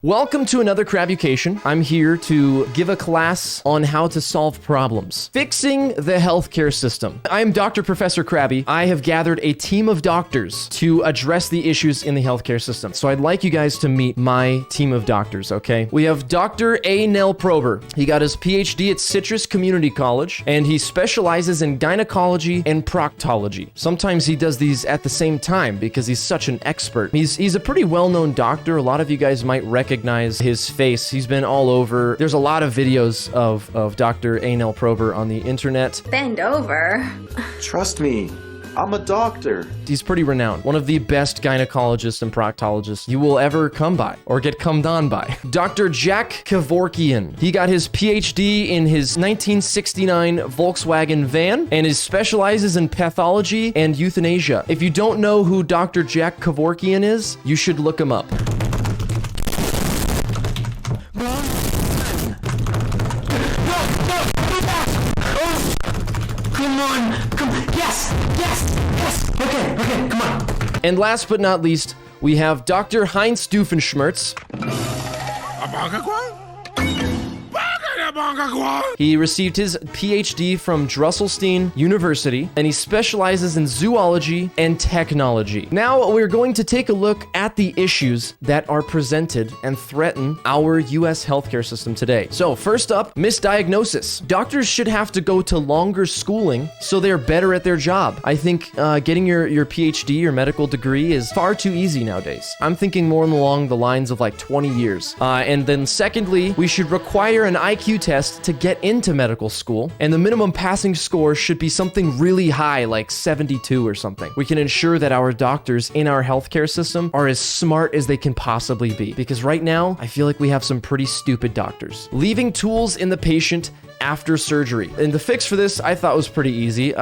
Welcome to another Krabucation. I'm here to give a class on how to solve problems. Fixing the healthcare system. I'm Dr. Professor Krabby. I have gathered a team of doctors to address the issues in the healthcare system. So I'd like you guys to meet my team of doctors, okay? We have Dr. A. Nell Prober. He got his PhD at Citrus Community College, and he specializes in gynecology and proctology. Sometimes he does these at the same time because he's such an expert. He's a pretty well-known doctor. A lot of you guys might recognize his face. He's been all over. There's a lot of videos of Dr. A. Nell Prober on the internet. Bend over. Trust me, I'm a doctor. He's pretty renowned. One of the best gynecologists and proctologists you will ever come by or get cummed on by. Dr. Jack Kevorkian. He got his PhD in his 1969 Volkswagen van and he specializes in pathology and euthanasia. If you don't know who Dr. Jack Kevorkian is, you should look him up. Come on, yes, okay, come on. And last but not least, we have Dr. Heinz Doofenshmirtz. He received his PhD from Drusselstein University, and he specializes in zoology and technology. Now, we're going to take a look at the issues that are presented and threaten our US healthcare system today. So, first up, misdiagnosis. Doctors should have to go to longer schooling so they're better at their job. I think getting your PhD, your medical degree, is far too easy nowadays. I'm thinking more along the lines of like 20 years. And then secondly, we should require an IQ test to get into medical school, and the minimum passing score should be something really high, like 72 or something. We can ensure that our doctors in our healthcare system are as smart as they can possibly be, because right now, I feel like we have some pretty stupid doctors. Leaving tools in the patient after surgery. And the fix for this, I thought, was pretty easy.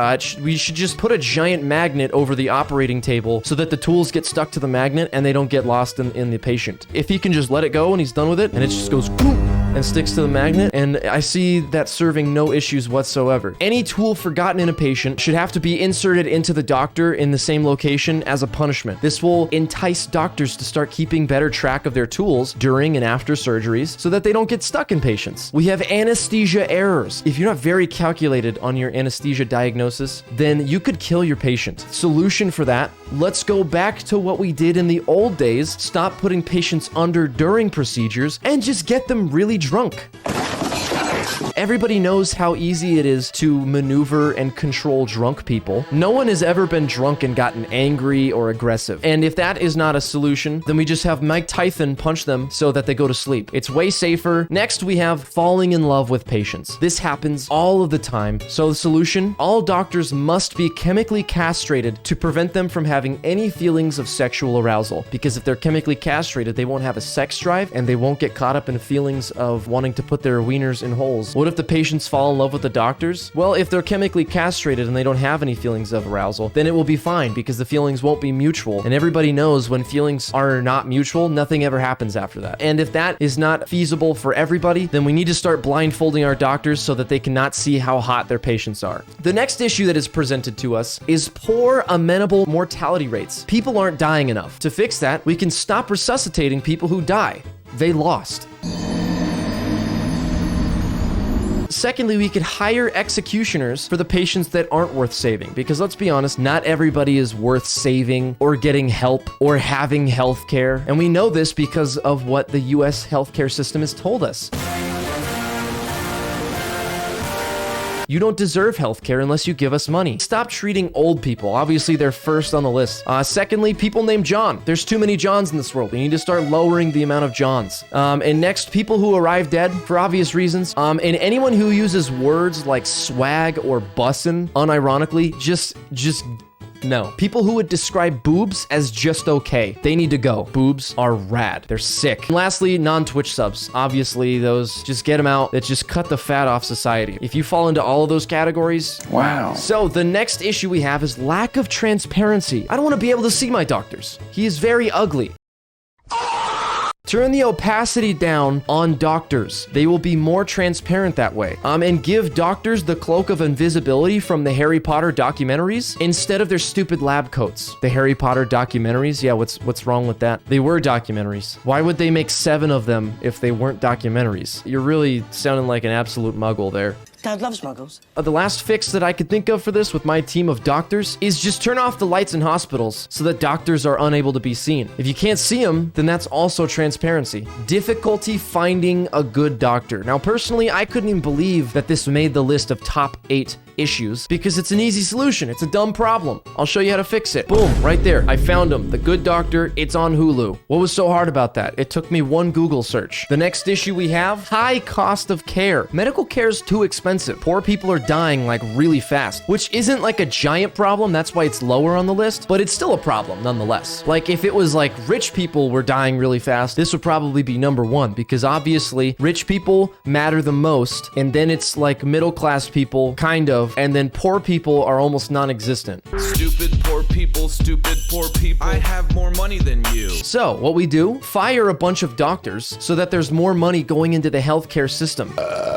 We should just put a giant magnet over the operating table so that the tools get stuck to the magnet and they don't get lost in the patient. If he can just let it go and he's done with it, and it just goes boom and sticks to the magnet, and I see that serving no issues whatsoever. Any tool forgotten in a patient should have to be inserted into the doctor in the same location as a punishment. This will entice doctors to start keeping better track of their tools during and after surgeries so that they don't get stuck in patients. We have anesthesia errors. If you're not very calculated on your anesthesia diagnosis, then you could kill your patient. Solution for that, let's go back to what we did in the old days. Stop putting patients under during procedures and just get them really drunk. Everybody knows how easy it is to maneuver and control drunk people. No one has ever been drunk and gotten angry or aggressive. And if that is not a solution, then we just have Mike Tyson punch them so that they go to sleep. It's way safer. Next, we have falling in love with patients. This happens all of the time. So the solution, all doctors must be chemically castrated to prevent them from having any feelings of sexual arousal. Because if they're chemically castrated, they won't have a sex drive and they won't get caught up in feelings of wanting to put their wieners in holes. What if the patients fall in love with the doctors? Well, if they're chemically castrated and they don't have any feelings of arousal, then it will be fine because the feelings won't be mutual. And everybody knows when feelings are not mutual, nothing ever happens after that. And if that is not feasible for everybody, then we need to start blindfolding our doctors so that they cannot see how hot their patients are. The next issue that is presented to us is poor amenable mortality rates. People aren't dying enough. To fix that, we can stop resuscitating people who die. They lost. Secondly, we could hire executioners for the patients that aren't worth saving. Because let's be honest, not everybody is worth saving or getting help or having health care. And we know this because of what the US healthcare system has told us. You don't deserve healthcare unless you give us money. Stop treating old people. Obviously, they're first on the list. Secondly, people named John. There's too many Johns in this world. We need to start lowering the amount of Johns. And next, people who arrive dead for obvious reasons. And anyone who uses words like swag or bussin' unironically, just no. People who would describe boobs as just okay, they need to go. Boobs are rad. They're sick. And lastly, non-Twitch subs. Obviously, those, just get them out. That just cut the fat off society. If you fall into all of those categories, Wow. So the next issue we have is lack of transparency. I don't want to be able to see my doctors. He is very ugly. Turn the opacity down on doctors. They will be more transparent that way. And give doctors the cloak of invisibility from the Harry Potter documentaries instead of their stupid lab coats. The Harry Potter documentaries? Yeah, what's wrong with that? They were documentaries. Why would they make 7 of them if they weren't documentaries? You're really sounding like an absolute muggle there. Dad loves muggles. The last fix that I could think of for this with my team of doctors is just turn off the lights in hospitals so that doctors are unable to be seen. If you can't see them, then that's also transparency. Difficulty finding a good doctor. Now, personally, I couldn't even believe that this made the list of top 8 issues because it's an easy solution. It's a dumb problem. I'll show you how to fix it. Boom, right there. I found him. The Good Doctor. It's on Hulu. What was so hard about that? It took me 1 Google search. The next issue we have, high cost of care. Medical care is too expensive. Poor people are dying like really fast, which isn't like a giant problem. That's why it's lower on the list, but it's still a problem nonetheless. Like if it was like rich people were dying really fast, this would probably be number 1 because obviously rich people matter the most. And then it's like middle class people, kind of. And then poor people are almost non-existent. Stupid poor people, stupid poor people. I have more money than you. So what we do, fire a bunch of doctors so that there's more money going into the healthcare system.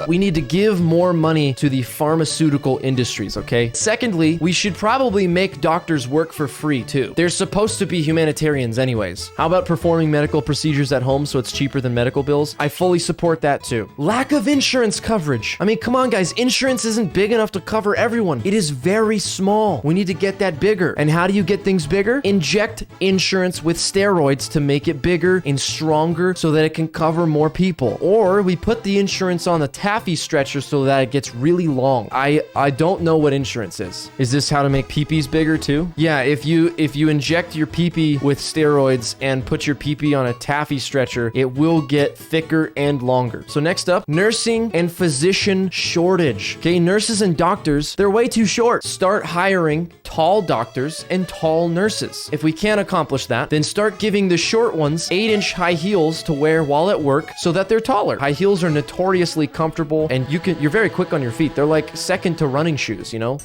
We need to give more money to the pharmaceutical industries, okay? Secondly, we should probably make doctors work for free too. They're supposed to be humanitarians anyways. How about performing medical procedures at home so it's cheaper than medical bills? I fully support that too. Lack of insurance coverage. I mean, come on guys, insurance isn't big enough to cover everyone. It is very small. We need to get that bigger. And how do you get things bigger? Inject insurance with steroids to make it bigger and stronger so that it can cover more people. Or we put the insurance on the taffy stretcher so that it gets really long. I don't know what insurance is. Is this how to make peepees bigger too? Yeah, if you inject your peepee with steroids and put your peepee on a taffy stretcher, it will get thicker and longer. So next up, nursing and physician shortage. Okay, nurses and doctors, they're way too short. Start hiring tall doctors and tall nurses. If we can't accomplish that, then start giving the short ones 8-inch high heels to wear while at work so that they're taller. High heels are notoriously comfortable and you're very quick on your feet. They're like second to running shoes, you know?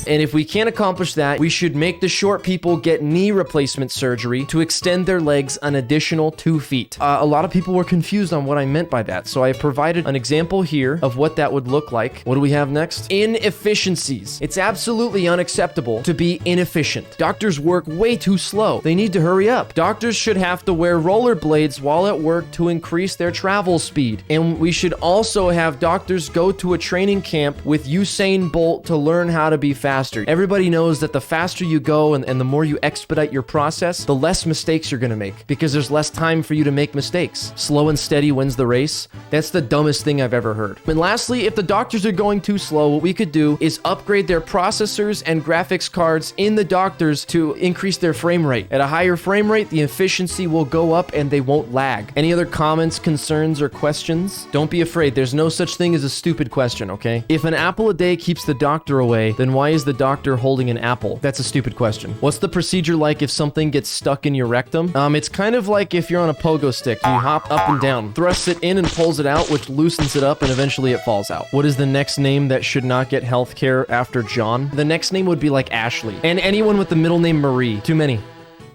And if we can't accomplish that, we should make the short people get knee replacement surgery to extend their legs an additional 2 feet. A lot of people were confused on what I meant by that, so I provided an example here of what that would look like. What do we have next? Inefficiencies. It's absolutely unacceptable to be inefficient. Doctors work way too slow. They need to hurry up. Doctors should have to wear rollerblades while at work to increase their travel speed. And we should also have doctors go to a training camp with Usain Bolt to learn how to be faster. Everybody knows that the faster you go and the more you expedite your process, the less mistakes you're going to make because there's less time for you to make mistakes. Slow and steady wins the race. That's the dumbest thing I've ever heard. And lastly, if the doctors are going too slow, what we could do is upgrade their processors and graphics cards in the doctors to increase their frame rate. At a higher frame rate, the efficiency will go up and they won't lag. Any other comments, concerns, or questions? Don't be afraid. There's no such thing as a stupid question, okay? If an apple a day keeps the doctor away, then why is the doctor holding an apple? That's a stupid question. What's the procedure like if something gets stuck in your rectum? It's kind of like if you're on a pogo stick. You hop up and down, thrusts it in and pulls it out, which loosens it up, and eventually it falls out. What is the next name that should not get healthcare after John? The next name would be like Ashley. And anyone with the middle name Marie. Too many.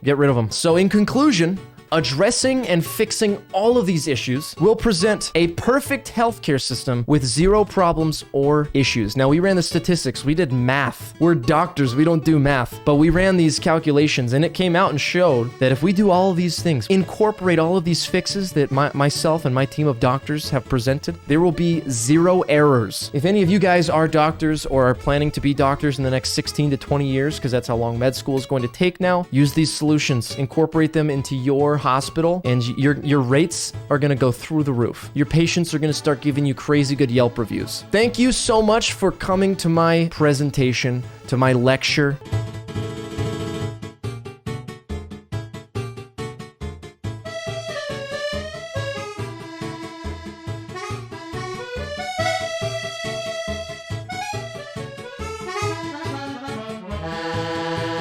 Get rid of them. So in conclusion, addressing and fixing all of these issues will present a perfect healthcare system with 0 problems or issues. Now, we ran the statistics. We did math. We're doctors. We don't do math. But we ran these calculations, and it came out and showed that if we do all of these things, incorporate all of these fixes that myself and my team of doctors have presented, there will be 0 errors. If any of you guys are doctors or are planning to be doctors in the next 16 to 20 years, because that's how long med school is going to take now, use these solutions. Incorporate them into your hospital, and your rates are going to go through the roof. Your patients are going to start giving you crazy good Yelp reviews. Thank you so much for coming to my presentation, to my lecture.